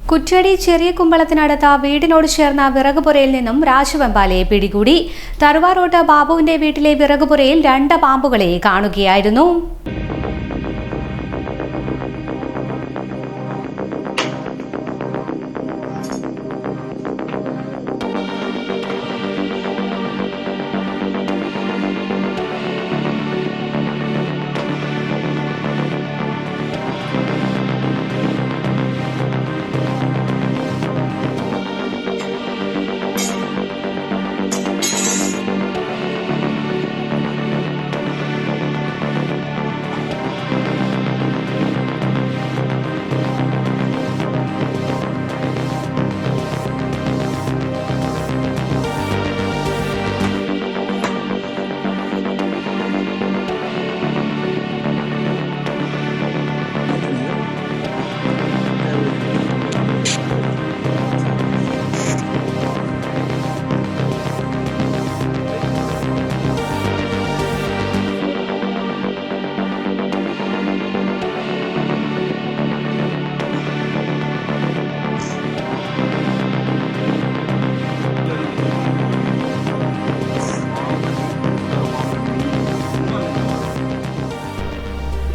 കുറ്റ്യാടി ചെറിയ കുമ്പളത്തിനടുത്ത വീടിനോട് ചേർന്ന വിറകുപുരയിൽ നിന്നും രാജവെമ്പാലയെ പിടികൂടി. തറുവാറോട്ട് ബാബുവിന്റെ വീട്ടിലെ വിറകുപുരയിൽ 2 പാമ്പുകളെ കാണുകയായിരുന്നു.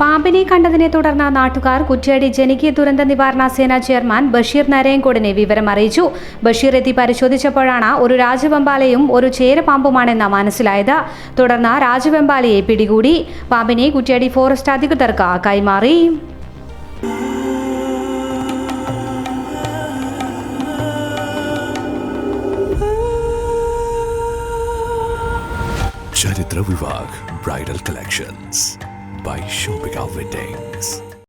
പാമ്പിനെ കണ്ടതിനെ തുടർന്ന് നാട്ടുകാർ കുറ്റ്യാടി ജനകീയ ദുരന്ത നിവാരണ സേന ചെയർമാൻ ബഷീർ നരയൻകോടിനെ വിവരം അറിയിച്ചു. ബഷീർ എത്തി പരിശോധിച്ചപ്പോഴാണ് ഒരു രാജവെമ്പാലയും ഒരു ചേരപാമ്പുമാണെന്ന് മനസ്സിലായത്. തുടർന്ന് രാജവെമ്പാലയെ പിടികൂടി. പാമ്പിനെ കുറ്റ്യാടി ഫോറസ്റ്റ് അധികൃതർക്ക് കൈമാറി. Charitra Vivag Bridal Collections by Shobhika Weddings.